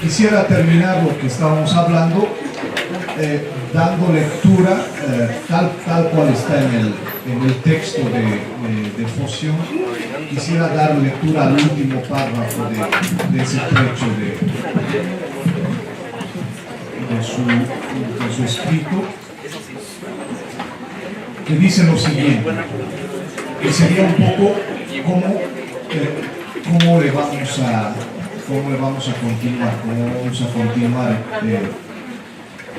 Quisiera terminar lo que estábamos hablando dando lectura tal cual está en el texto de Foción. Quisiera dar lectura al último párrafo de ese trecho de su escrito, que dice lo siguiente, que sería un poco cómo le vamos a continuar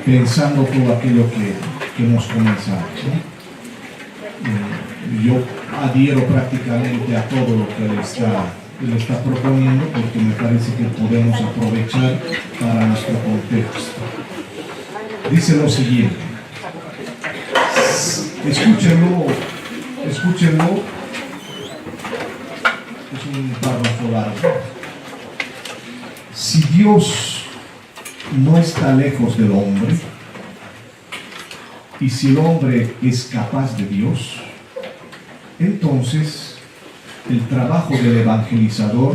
pensando todo aquello que hemos comenzado, ¿no? Yo adhiero prácticamente a todo lo que él está proponiendo, porque me parece que podemos aprovechar para nuestro contexto. Dice lo siguiente, escúchenlo, es un párrafo largo. Si Dios no está lejos del hombre, y si el hombre es capaz de Dios, entonces el trabajo del evangelizador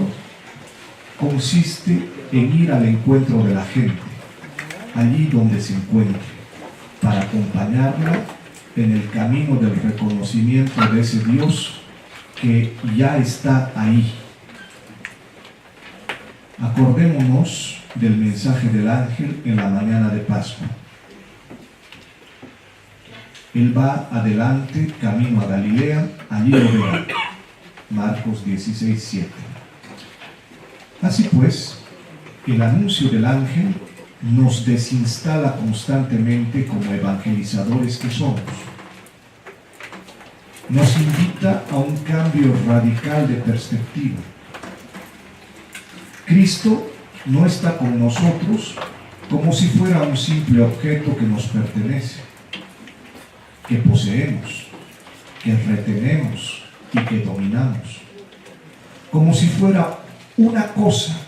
consiste en ir al encuentro de la gente, allí donde se encuentre, para acompañarla en el camino del reconocimiento de ese Dios que ya está ahí. Acordémonos del mensaje del ángel en la mañana de Pascua. Él va adelante, camino a Galilea, allí lo verá. Marcos 16:7. Así pues, el anuncio del ángel nos desinstala constantemente como evangelizadores que somos. Nos invita a un cambio radical de perspectiva. Cristo no está con nosotros como si fuera un simple objeto que nos pertenece, que poseemos, que retenemos y que dominamos, como si fuera una cosa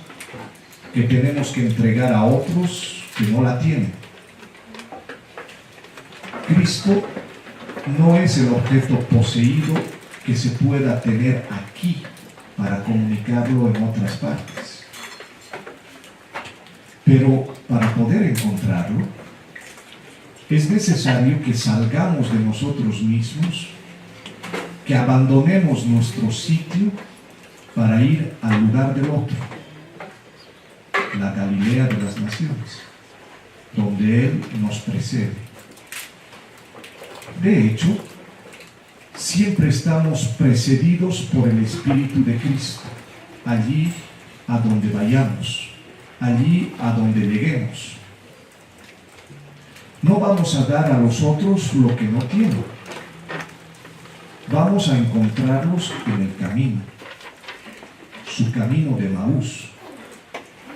que tenemos que entregar a otros que no la tienen. Cristo no es el objeto poseído que se pueda tener aquí para comunicarlo en otras partes. Pero para poder encontrarlo, es necesario que salgamos de nosotros mismos, que abandonemos nuestro sitio para ir al lugar del otro, la Galilea de las naciones, donde Él nos precede. De hecho, siempre estamos precedidos por el Espíritu de Cristo, allí a donde vayamos, allí a donde lleguemos. No vamos a dar a los otros lo que no tienen. Vamos a encontrarlos en el camino, su camino de Emaús,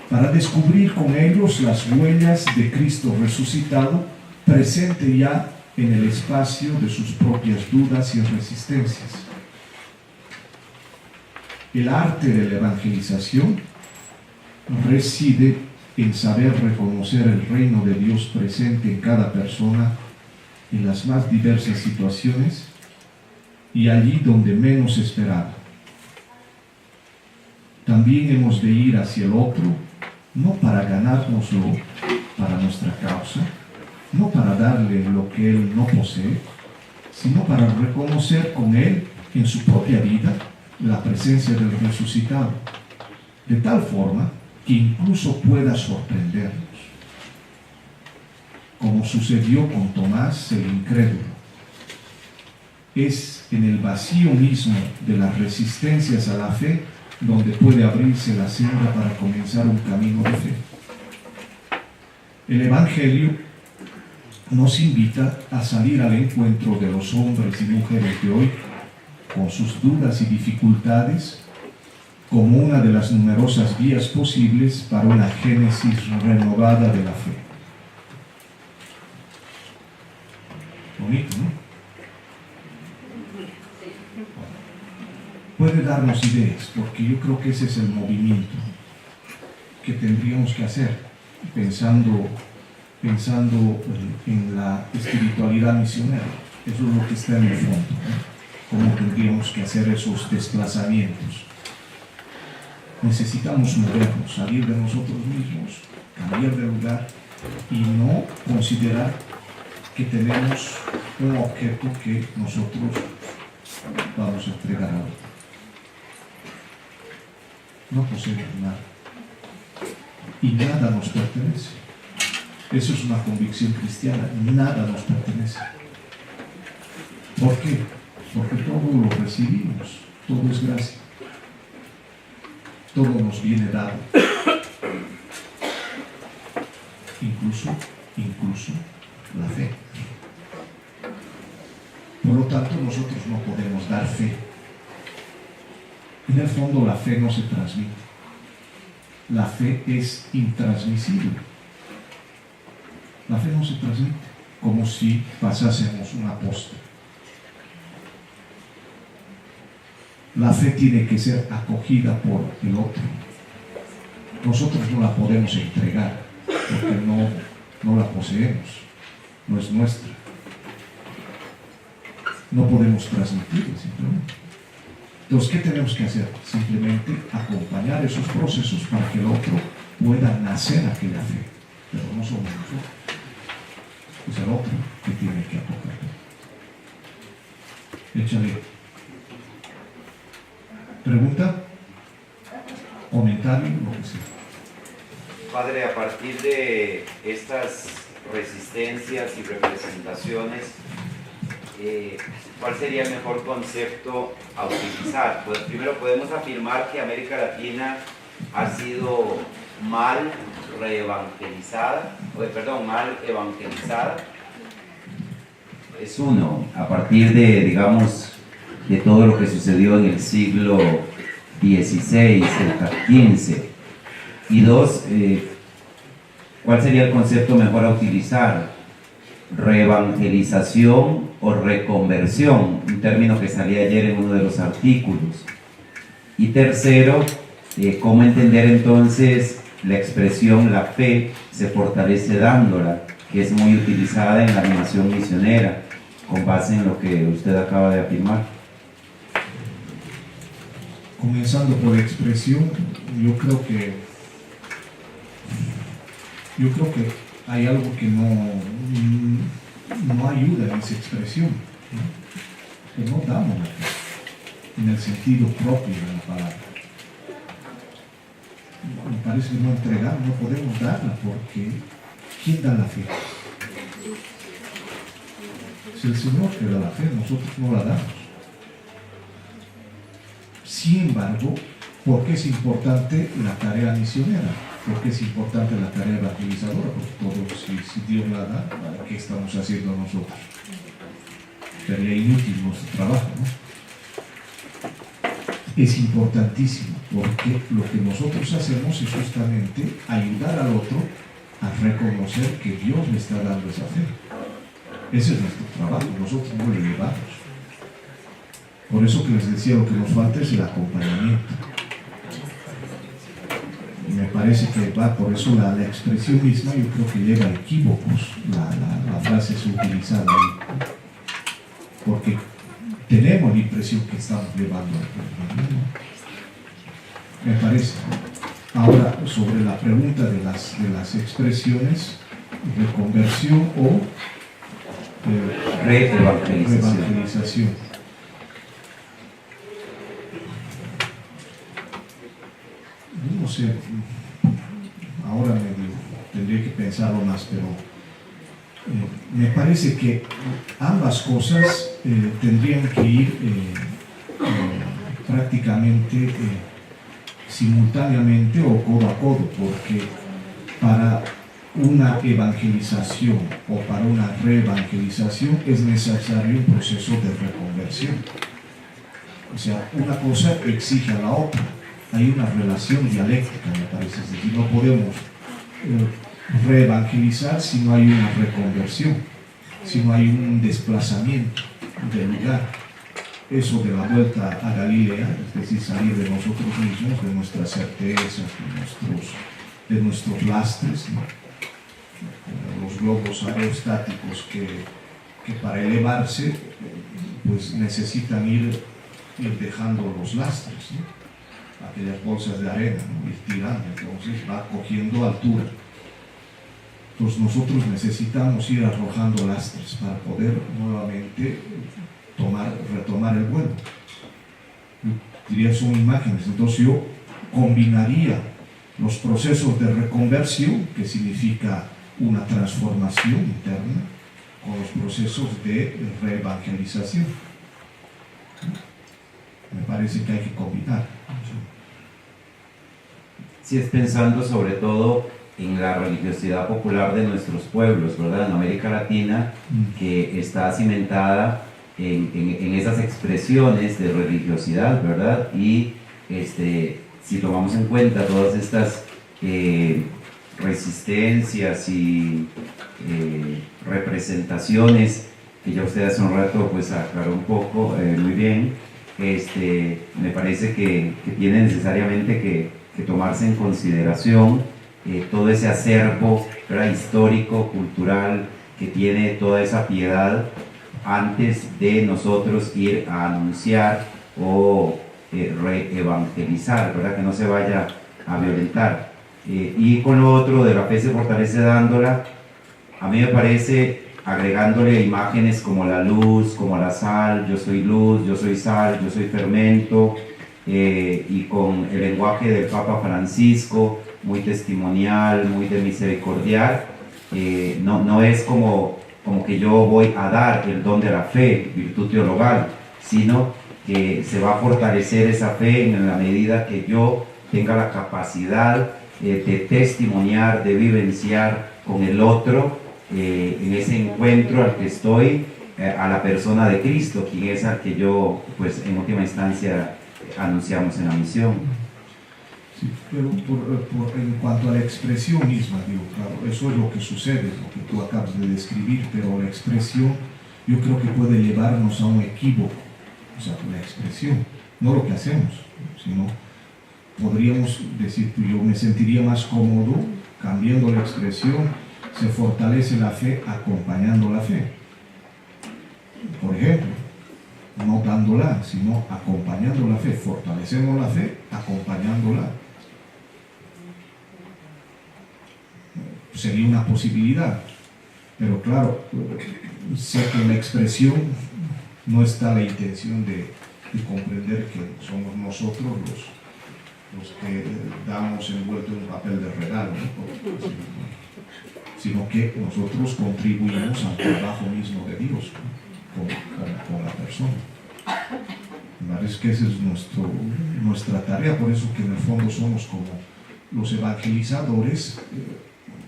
para descubrir con ellos las huellas de Cristo resucitado, presente ya en el espacio de sus propias dudas y resistencias. El arte de la evangelización reside en saber reconocer el reino de Dios presente en cada persona, en las más diversas situaciones y allí donde menos esperaba. También hemos de ir hacia el otro, no para ganárnoslo para nuestra causa, no para darle lo que él no posee, sino para reconocer con él en su propia vida la presencia del resucitado, de tal forma que incluso pueda sorprendernos, como sucedió con Tomás el incrédulo. Es en el vacío mismo de las resistencias a la fe donde puede abrirse la senda para comenzar un camino de fe. El Evangelio nos invita a salir al encuentro de los hombres y mujeres de hoy, con sus dudas y dificultades, como una de las numerosas vías posibles para una génesis renovada de la fe. Bonito, ¿no? Puede darnos ideas, porque yo creo que ese es el movimiento que tendríamos que hacer, pensando en la espiritualidad misionera. Eso es lo que está en el fondo, ¿no? Cómo tendríamos que hacer esos desplazamientos. necesitamos movernos, salir de nosotros mismos, cambiar de lugar y no considerar que tenemos un objeto que nosotros vamos a entregar a otro. No poseemos nada. Y nada nos pertenece. Eso es una convicción cristiana. Nada nos pertenece. ¿Por qué? Porque todo lo recibimos. Todo es gracia. Todo nos viene dado. Incluso la fe. Por lo tanto, nosotros no podemos dar fe. En el fondo, la fe no se transmite. La fe es intransmisible. La fe no se transmite, como si pasásemos una posta. La fe tiene que ser acogida por el otro. Nosotros no la podemos entregar, porque no la poseemos, no es nuestra. No podemos transmitirla simplemente. Entonces, ¿qué tenemos que hacer? Simplemente acompañar esos procesos para que el otro pueda nacer aquella fe. Pero no somos nosotros. Es el otro que tiene que acoger. Échale. ¿Pregunta? ¿Comentario? Lo que sea. Padre, a partir de estas resistencias y representaciones, ¿cuál sería el mejor concepto a utilizar? Pues primero podemos afirmar que América Latina ha sido mal evangelizada. Es uno, a partir de, digamos, de todo lo que sucedió en el siglo XVI, el XV. Y dos, ¿cuál sería el concepto mejor a utilizar? Reevangelización o reconversión, un término que salía ayer en uno de los artículos. Y tercero, ¿cómo entender entonces la expresión la fe se fortalece dándola, que es muy utilizada en la animación misionera, con base en lo que usted acaba de afirmar? Comenzando por la expresión, yo creo que hay algo que no ayuda en esa expresión, ¿no? Que no damos la fe en el sentido propio de la palabra. Me parece que no podemos darla, porque ¿quién da la fe? Es el Señor que da la fe, nosotros no la damos. Sin embargo, ¿por qué es importante la tarea misionera? ¿Por qué es importante la tarea evangelizadora? Porque todo, si Dios la da, ¿qué estamos haciendo nosotros? Sería inútil nuestro trabajo, ¿no? Es importantísimo, porque lo que nosotros hacemos es justamente ayudar al otro a reconocer que Dios le está dando esa fe. Ese es nuestro trabajo, nosotros no lo llevamos. Por eso que les decía, lo que nos falta es el acompañamiento. Y me parece que va, por eso la expresión misma yo creo que lleva equívocos, la frase es utilizada ahí. Porque tenemos la impresión que estamos llevando al acompañamiento. Me parece. Ahora, sobre la pregunta de las expresiones, reconversión o reevangelización. No sé, ahora tendría que pensarlo más, pero me parece que ambas cosas tendrían que ir prácticamente simultáneamente o codo a codo, porque para una evangelización o para una reevangelización es necesario un proceso de reconversión. O sea, una cosa exige a la otra. Hay una relación dialéctica, me parece. Es decir, no podemos reevangelizar si no hay una reconversión, si no hay un desplazamiento del lugar. Eso de la vuelta a Galilea, es decir, salir de nosotros mismos, de nuestras certezas, de nuestros lastres, ¿no? Los globos aerostáticos que para elevarse pues necesitan ir dejando los lastres, ¿no? aquellas bolsas de arena, ¿no? Ir tirando, entonces va cogiendo altura. Entonces nosotros necesitamos ir arrojando lastres para poder nuevamente retomar el vuelo. Diría, son imágenes. Entonces yo combinaría los procesos de reconversión, que significa una transformación interna, con los procesos de reevangelización. Me parece que hay que combinar. Sí, es pensando sobre todo en la religiosidad popular de nuestros pueblos, ¿verdad? En América Latina, que está cimentada en esas expresiones de religiosidad, ¿verdad? Y si tomamos en cuenta todas estas resistencias y representaciones que ya usted hace un rato pues aclaró un poco, muy bien, me parece que tiene necesariamente que tomarse en consideración todo ese acervo, ¿verdad?, histórico, cultural, que tiene toda esa piedad antes de nosotros ir a anunciar o reevangelizar, ¿verdad?, que no se vaya a violentar. Y con lo otro de la fe se fortalece dándola, a mí me parece agregándole imágenes como la luz, como la sal, yo soy luz, yo soy sal, yo soy fermento, y con el lenguaje del Papa Francisco, muy testimonial, muy de misericordial. No es como que yo voy a dar el don de la fe, virtud teologal, sino que se va a fortalecer esa fe en la medida que yo tenga la capacidad de testimoniar, de vivenciar con el otro, en ese encuentro al que estoy, a la persona de Cristo, quien es al que yo, pues en última instancia, anunciamos en la misión. Sí, pero en cuanto a la expresión misma, digo, claro, eso es lo que sucede, lo que tú acabas de describir, pero la expresión yo creo que puede llevarnos a un equívoco, o sea, la expresión, no lo que hacemos, sino podríamos decir, yo me sentiría más cómodo cambiando la expresión, se fortalece la fe acompañando la fe. Por ejemplo, no dándola, sino acompañando la fe, fortalecemos la fe acompañándola. Sería una posibilidad, pero claro, sé que en la expresión no está la intención de comprender que somos nosotros los que damos envuelto en un papel de regalo, ¿no? Sino que nosotros contribuimos al trabajo mismo de Dios, ¿no? con la persona. Me parece que esa es nuestra tarea, por eso que en el fondo somos como los evangelizadores,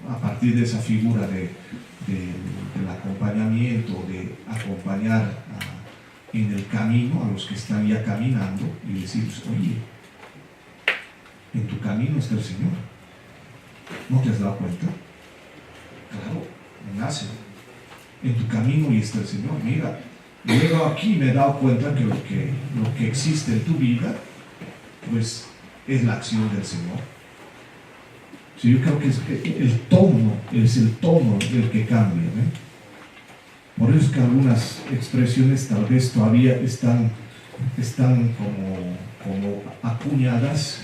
a partir de esa figura del acompañamiento, de acompañar en el camino a los que están ya caminando y decirles, oye, en tu camino está el Señor, ¿no te has dado cuenta? Claro, nace en tu camino y está el Señor. Mira, he llegado aquí y me he dado cuenta que lo que existe en tu vida pues es la acción del Señor. Sí, yo creo que es el tono el que cambia, ¿eh? Por eso es que algunas expresiones tal vez todavía están como acuñadas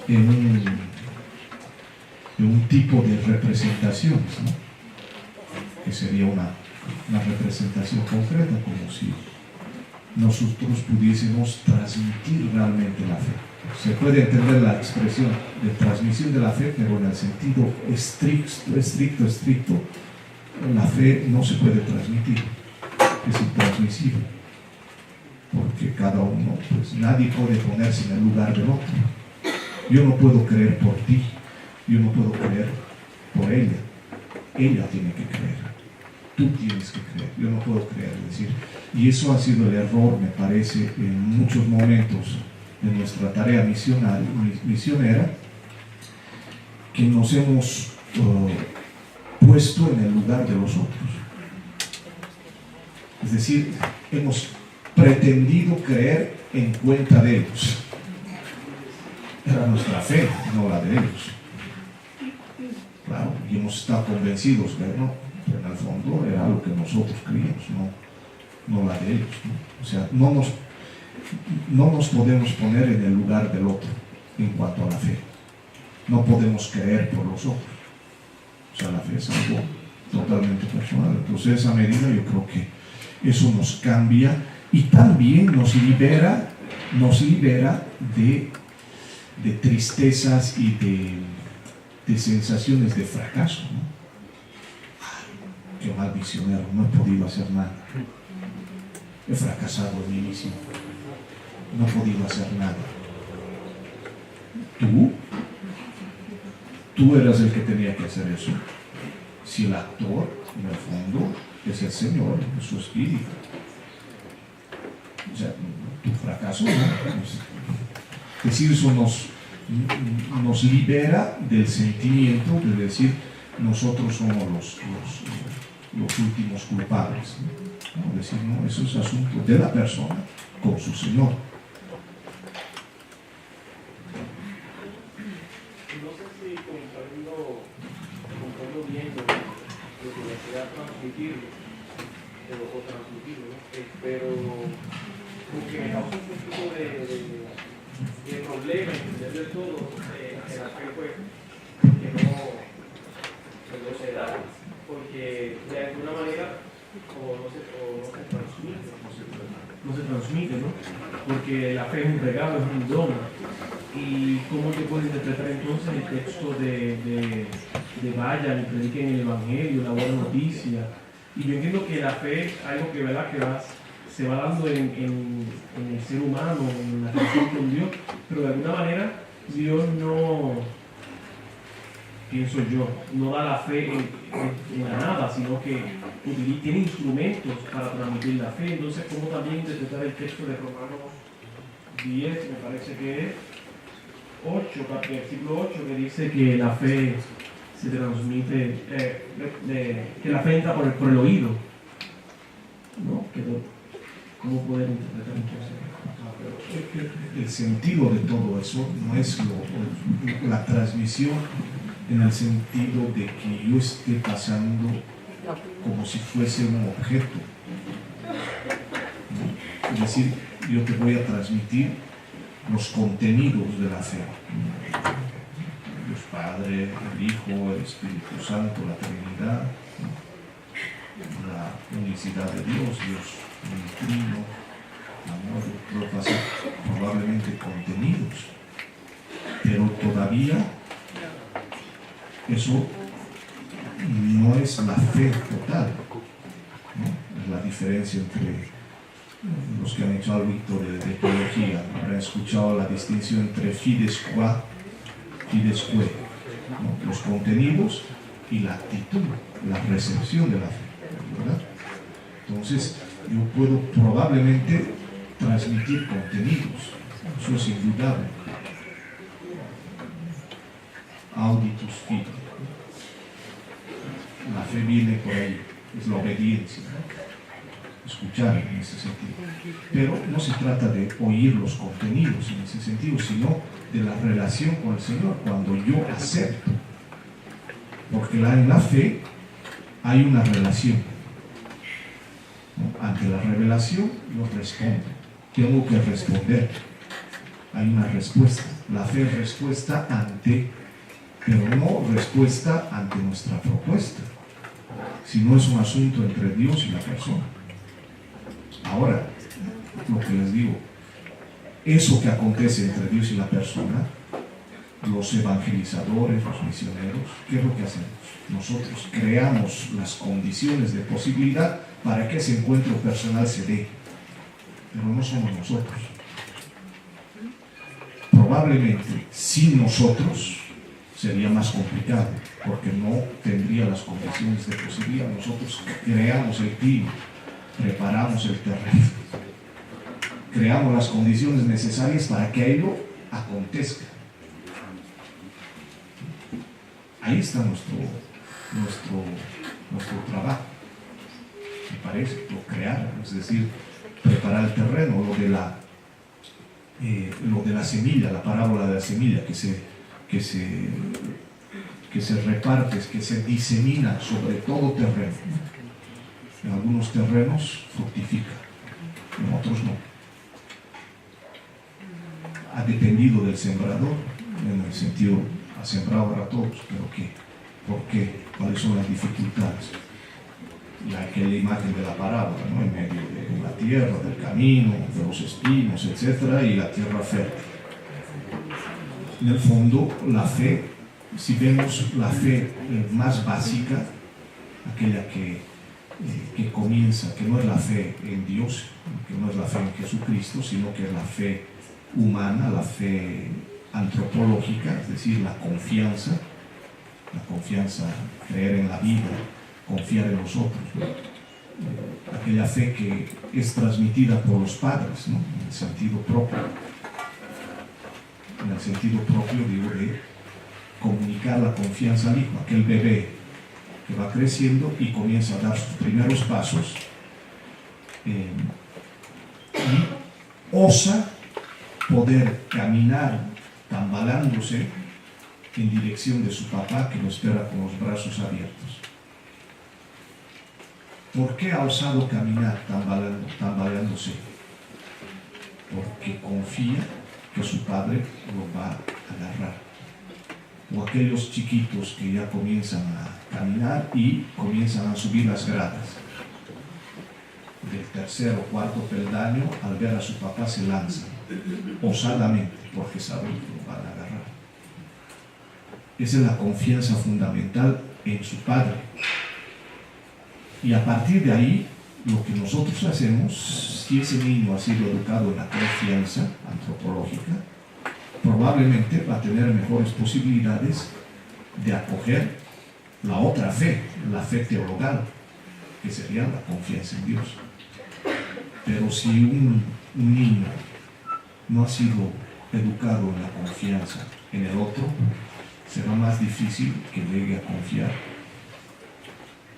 en un tipo de representaciones, ¿no? Que sería una representación concreta, como si nosotros pudiésemos transmitir realmente la fe. Se puede entender la expresión de transmisión de la fe, pero en el sentido estricto, la fe no se puede transmitir, es intransmisible, porque cada uno, pues nadie puede ponerse en el lugar del otro. Yo no puedo creer por ti, yo no puedo creer por ella tiene que creer, tú tienes que creer, yo no puedo creer, es decir, y eso ha sido el error, me parece, en muchos momentos de nuestra tarea misionera, que nos hemos puesto en el lugar de los otros. Es decir, hemos pretendido creer en cuenta de ellos. Era nuestra fe, no la de ellos. Claro, y hemos estado convencidos que no, pero en el fondo era lo que nosotros creíamos, no la de ellos, ¿no? O sea, no nos podemos poner en el lugar del otro en cuanto a la fe. No podemos creer por los otros. O sea, la fe es algo totalmente personal. Entonces, esa medida yo creo que eso nos cambia y también nos libera de tristezas y de sensaciones de fracaso, ¿no? Qué mal misionero, no he podido hacer nada. He fracasado en mí mismo. No he podido hacer nada. Tú eras el que tenía que hacer eso. Si el actor, en el fondo, es el Señor, es su espíritu. O sea, tu fracaso, ¿no? Es decir, eso nos libera del sentimiento de decir nosotros somos los últimos culpables, ¿no? Decir, no, eso es asunto de la persona con su Señor. No sé si comprendo bien lo que desea transmitirlo, ¿no? Pero porque me causa un poquito de problema entender del todo que la fe pues que no se da, porque de alguna manera no se transmite, ¿no? Porque la fe es un regalo, es un don. ¿Y cómo te puedes interpretar entonces el texto de vayan y prediquen el Evangelio, la buena noticia? Y yo entiendo que la fe es algo que, ¿verdad?, se va dando en el ser humano, en la relación con Dios, pero de alguna manera Dios no, pienso yo, no da la fe en la nada, sino que tiene instrumentos para transmitir la fe. Entonces, ¿cómo también interpretar el texto de Romanos 10, me parece que es 8, versículo 8, que dice que la fe se transmite, que la fe entra por el oído, ¿no? ¿Cómo poder interpretar entonces? El sentido de todo eso no es la transmisión en el sentido de que yo esté pasando como si fuese un objeto, ¿no? Es decir, yo te voy a transmitir los contenidos de la fe. Dios Padre, el Hijo, el Espíritu Santo, la Trinidad, la unicidad de Dios, Dios trino, amor, puedo pasar probablemente contenidos, pero todavía eso no es la fe total, ¿no? Es la diferencia entre los que han hecho algo de teología, habrán escuchado la distinción entre fides qua, fides que, ¿no? Los contenidos y la actitud, la recepción de la fe, ¿verdad? Entonces, yo puedo probablemente transmitir contenidos, eso es indudable. Auditus fide. La fe viene por ahí, es la obediencia, ¿no? Escuchar en ese sentido. Pero no se trata de oír los contenidos en ese sentido, sino de la relación con el Señor, cuando yo acepto. Porque en la fe hay una relación, ¿no? Ante la revelación yo respondo, tengo que responder, hay una respuesta. La fe es respuesta ante, pero no respuesta ante nuestra propuesta, sino es un asunto entre Dios y la persona. Ahora, lo que les digo, eso que acontece entre Dios y la persona, los evangelizadores, los misioneros, ¿qué es lo que hacemos? Nosotros creamos las condiciones de posibilidad para que ese encuentro personal se dé, pero no somos nosotros. Probablemente sin nosotros sería más complicado, porque no tendría las condiciones de posibilidad. Nosotros creamos el clima, preparamos el terreno, creamos las condiciones necesarias para que ello acontezca. Ahí está nuestro trabajo, me parece, crear, es decir, preparar el terreno, lo de la semilla, la parábola de la semilla que se reparte, que se disemina sobre todo terreno. En algunos terrenos fructifica, en otros no. ha dependido del sembrador, en el sentido, ha sembrado para todos, pero ¿qué? ¿Por qué? ¿Cuáles son las dificultades? Y aquella imagen de la parábola, ¿no? En medio de la tierra, del camino, de los espinos, etc., y la tierra fértil. En el fondo, la fe, si vemos la fe más básica, aquella que comienza, que no es la fe en Dios, que no es la fe en Jesucristo, sino que es la fe humana, la fe antropológica, es decir, la confianza, creer en la vida, confiar en los otros, ¿no? Aquella fe que es transmitida por los padres, ¿no? En el sentido propio, digo, de comunicar la confianza al hijo, aquel bebé que va creciendo y comienza a dar sus primeros pasos y osa poder caminar tambaleándose en dirección de su papá, que lo espera con los brazos abiertos. ¿Por qué ha osado caminar tambaleándose? Porque confía que su padre lo va a agarrar. O aquellos chiquitos que ya comienzan a caminar y comienzan a subir las gradas. Del tercer o cuarto peldaño, al ver a su papá, se lanzan osadamente, porque saben que lo van a agarrar. Esa es la confianza fundamental en su padre. Y a partir de ahí, lo que nosotros hacemos, si ese niño ha sido educado en la confianza antropológica, probablemente va a tener mejores posibilidades de acoger la otra fe, la fe teologal, que sería la confianza en Dios. Pero si un niño no ha sido educado en la confianza en el otro, será más difícil que llegue a confiar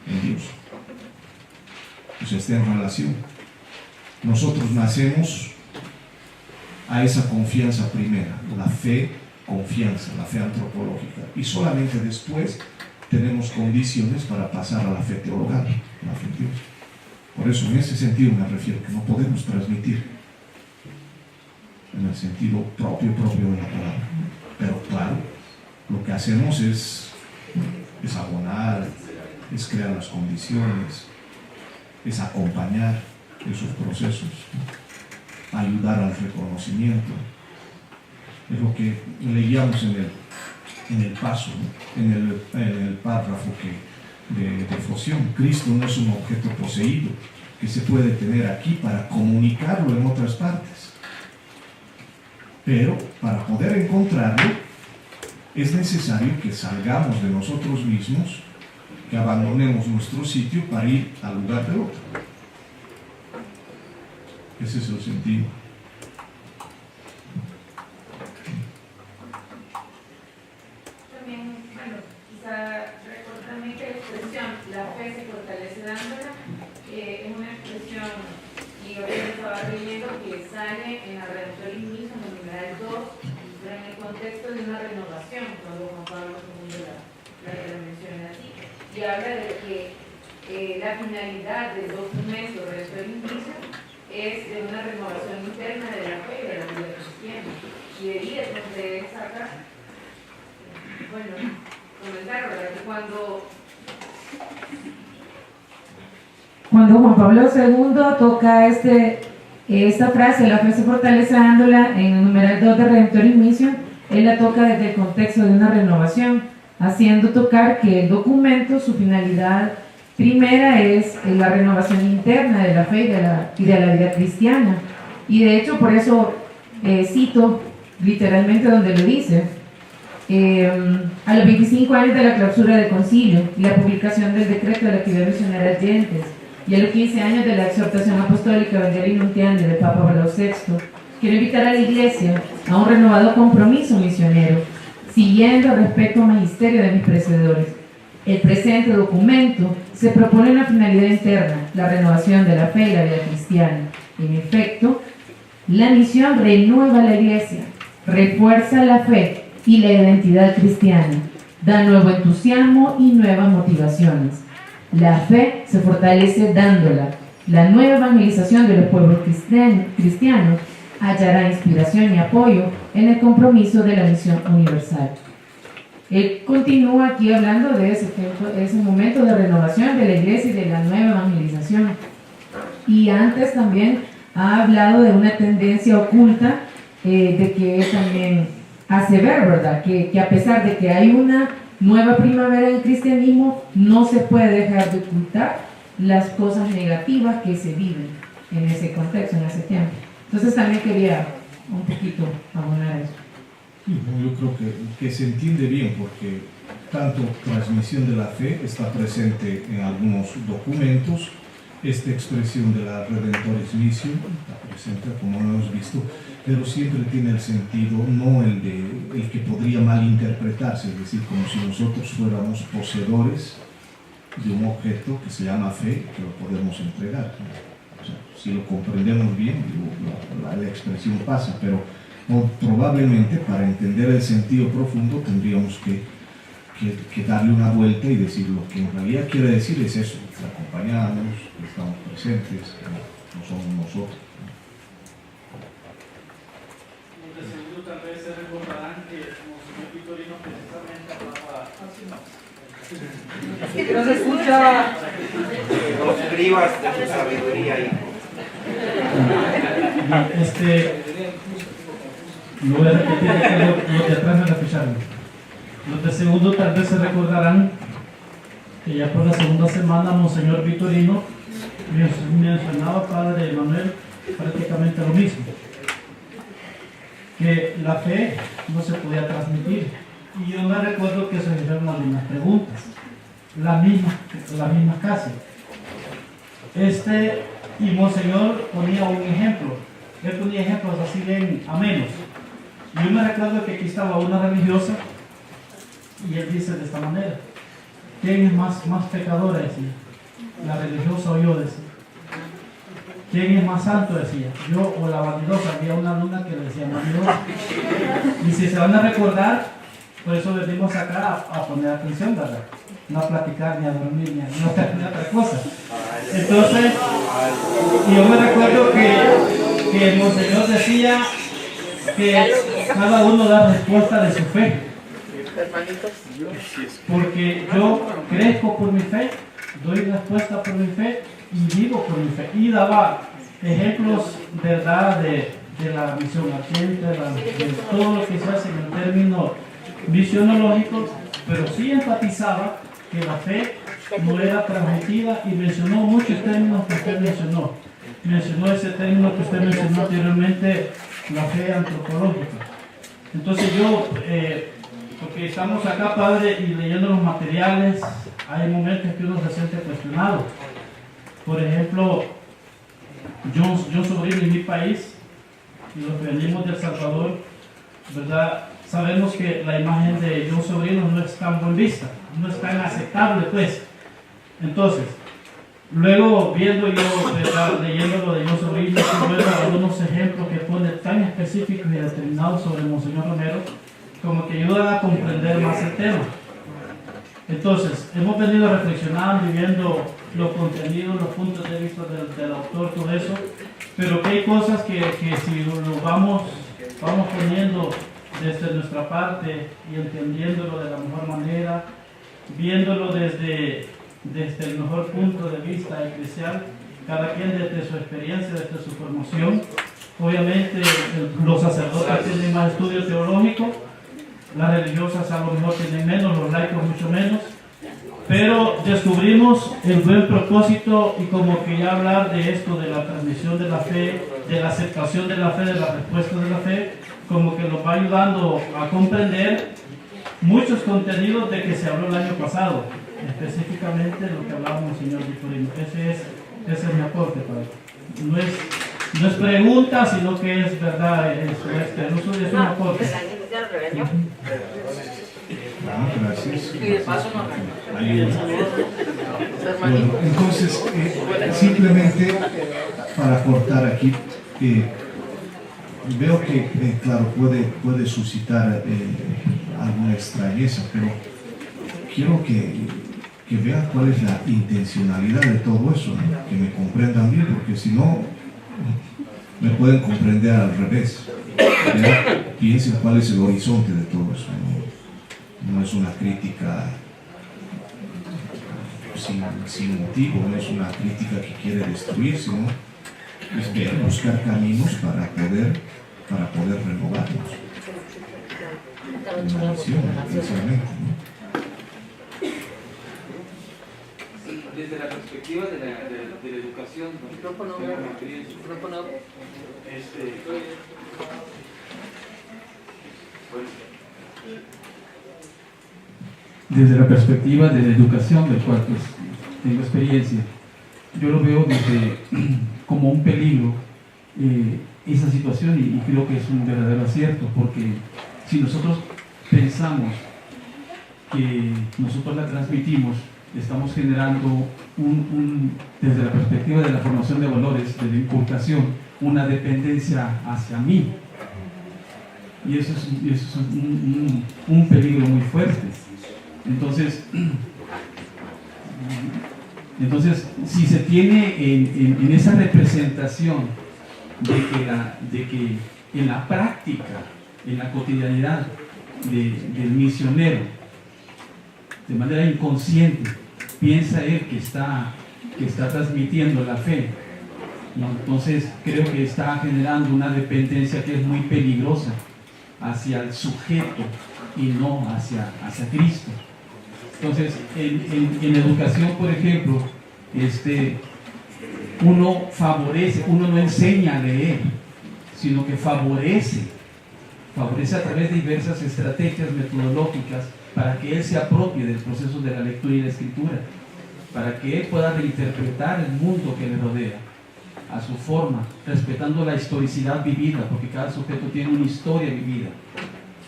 en Dios. Pues está en relación. Nosotros nacemos a esa confianza primera, la fe, confianza, la fe antropológica, y solamente después tenemos condiciones para pasar a la fe teologal, la fe en Dios. Por eso, en ese sentido me refiero, que no podemos transmitir en el sentido propio de la palabra. Pero claro, lo que hacemos es abonar, es crear las condiciones, es acompañar esos procesos, ¿no? Ayudar al reconocimiento. Es lo que leíamos en el paso, ¿no? en el párrafo de Foción. Cristo no es un objeto poseído que se puede tener aquí para comunicarlo en otras partes. Pero para poder encontrarlo es necesario que salgamos de nosotros mismos, que abandonemos nuestro sitio para ir al lugar del otro. Ese es el sentido. También, bueno, quizá recordar que la expresión la fe se fortalece dándola es una expresión, y ahorita estaba leyendo, que sale en la Redemptoris Missio, en el numeral 2, pero en el contexto de una renovación, cuando Juan Pablo II la menciona así, y habla de que la finalidad del documento Redemptoris Missio es de una renovación interna de la fe y de la vida cristiana. Y de ahí es donde él saca, bueno, comentar, ¿verdad? Que cuando Juan Pablo II toca esta frase, la fe se fortalece dándola, en el numeral 2 de Redemptoris Missio, él la toca desde el contexto de una renovación, haciendo tocar que el documento, su finalidad primera es la renovación interna de la fe y de la vida cristiana. Y de hecho, por eso cito literalmente donde lo dice: a los 25 años de la clausura del concilio y la publicación del decreto de la actividad misionera Gentes, y a los 15 años de la exhortación apostólica Evangelii Nuntiandi del Papa Pablo VI, quiero invitar a la Iglesia a un renovado compromiso misionero, siguiendo el respeto al magisterio de mis precededores. El presente documento se propone una finalidad interna, la renovación de la fe y la vida cristiana. En efecto, la misión renueva la Iglesia, refuerza la fe y la identidad cristiana, da nuevo entusiasmo y nuevas motivaciones. La fe se fortalece dándola. La nueva evangelización de los pueblos cristianos hallará inspiración y apoyo en el compromiso de la misión universal. Él continúa aquí hablando de ese momento de renovación de la iglesia y de la nueva evangelización. Y antes también ha hablado de una tendencia oculta de que él también hace ver, ¿verdad? Que a pesar de que hay una nueva primavera en el cristianismo, no se puede dejar de ocultar las cosas negativas que se viven en ese contexto, en ese tiempo. Entonces también quería un poquito abonar eso. Sí, yo creo que se entiende bien porque tanto transmisión de la fe está presente en algunos documentos, esta expresión de la Redentoris Missio está presente, como lo hemos visto, pero siempre tiene el sentido, no el que podría malinterpretarse, es decir, como si nosotros fuéramos poseedores de un objeto que se llama fe, que lo podemos entregar. O sea, si lo comprendemos bien, la expresión pasa, pero probablemente para entender el sentido profundo tendríamos que darle una vuelta y decir lo que en realidad quiere decir es eso, que acompañamos, que estamos presentes, que no somos nosotros. De segundo, tal vez se recordarán que Monseñor Vitorino precisamente hablaba así más. No se escucha. Los escribas de su sabiduría, hijo. Lo voy a repetir, los de atrás me la ficharon. Los de segundo tal vez se recordarán que ya por la segunda semana Monseñor Vitorino mencionaba, Padre Manuel, prácticamente lo mismo, que la fe no se podía transmitir. Y yo me recuerdo que se hicieron las mismas preguntas, las mismas casi. Y Monseñor ponía un ejemplo, él ponía ejemplos así bien amenos. Yo me recuerdo que aquí estaba una religiosa y él dice de esta manera: ¿quién es más pecadora? Decía, la religiosa o yo, decía. ¿Quién es más santo? Decía, yo o la vanidosa. Había una alumna que le decía vanidosa. Y si se van a recordar, por eso venimos acá a poner atención, ¿verdad? No a platicar, ni a dormir, ni a otra cosa. Entonces, yo me recuerdo que el Monseñor decía que cada uno da respuesta de su fe. Porque yo crezco por mi fe, doy respuesta por mi fe y vivo por mi fe. Y daba ejemplos, ¿verdad?, de la misión ardiente, de todo lo que se hace en el término misionológico, pero sí enfatizaba que la fe no era transmitida y mencionó muchos términos que usted mencionó. Mencionó ese término que usted mencionó anteriormente, la fe antropológica. Entonces yo, porque estamos acá, Padre, y leyendo los materiales, hay momentos que uno se siente cuestionado. Por ejemplo, yo sobrino en mi país, y los que venimos de El Salvador, ¿verdad? Sabemos que la imagen de John Sobrino no es tan buen vista, no es tan aceptable, pues. Entonces, luego viendo yo, ¿verdad?, leyendo lo de John Sobrino, luego algunos ejemplos que pone tan específicos y determinados sobre Monseñor Romero, como que ayudan a comprender más el tema. Entonces, hemos venido reflexionando y viendo los contenidos, los puntos de vista del autor, todo eso, pero que hay cosas que si lo vamos poniendo desde nuestra parte y entendiéndolo de la mejor manera, viéndolo desde el mejor punto de vista eclesial, cada quien desde su experiencia, desde su formación. Obviamente los sacerdotes tienen más estudio teológico, las religiosas a lo mejor tienen menos, los laicos mucho menos, pero descubrimos el buen propósito y como que ya hablar de esto, de la transmisión de la fe, de la aceptación de la fe, de la respuesta de la fe, como que nos va ayudando a comprender muchos contenidos de que se habló el año pasado, específicamente lo que hablaba Monseñor Vitorino. Ese es mi aporte, Padre. No es pregunta, sino que es verdad, es un aporte. Gracias. Y de paso no. Bueno, entonces, simplemente para aportar aquí, veo que, claro, puede suscitar alguna extrañeza, pero quiero que vean cuál es la intencionalidad de todo eso, ¿no? Que me comprendan bien, porque si no, me pueden comprender al revés. ¿Ya? Piensen cuál es el horizonte de todo eso. No es una crítica sin motivo, no es una crítica que quiere destruir, sino es buscar caminos para poder renovarnos. Una misión, precisamente, ¿no? Desde la perspectiva de la educación, ¿no? Micrófono. Desde la perspectiva de la educación, del cual pues, tengo experiencia, yo lo veo desde, como un peligro esa situación y creo que es un verdadero acierto, porque si nosotros pensamos que nosotros la transmitimos, estamos generando desde la perspectiva de la formación de valores, de la inculcación, una dependencia hacia mí. Y eso es un peligro muy fuerte. Entonces, si se tiene en esa representación de que en la práctica, en la cotidianidad del misionero, de manera inconsciente, piensa él que está transmitiendo la fe, ¿no? Entonces creo que está generando una dependencia que es muy peligrosa hacia el sujeto y no hacia Cristo. Entonces, en educación, por ejemplo, uno no enseña a leer, sino que favorece a través de diversas estrategias metodológicas para que él se apropie del proceso de la lectura y la escritura, para que él pueda reinterpretar el mundo que le rodea a su forma, respetando la historicidad vivida, porque cada sujeto tiene una historia vivida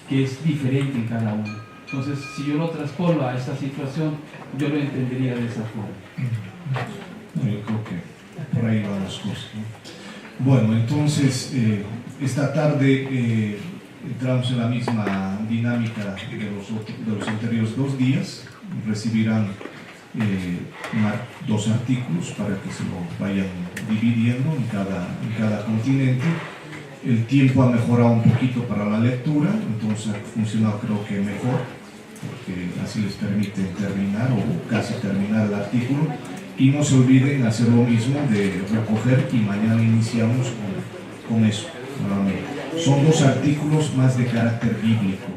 que es diferente en cada uno. Entonces, si yo lo traspolo a esta situación, yo lo entendería de esa forma. Yo creo que por ahí van las cosas, ¿no? Bueno, entonces, esta tarde entramos en la misma dinámica de los anteriores 2 días. Recibirán 2 artículos para que se lo vayan dividiendo en cada continente. El tiempo ha mejorado un poquito para la lectura, entonces ha funcionado creo que mejor, porque así les permite terminar o casi terminar el artículo. Y no se olviden hacer lo mismo de recoger, y mañana iniciamos con eso nuevamente. Son 2 artículos más de carácter bíblico.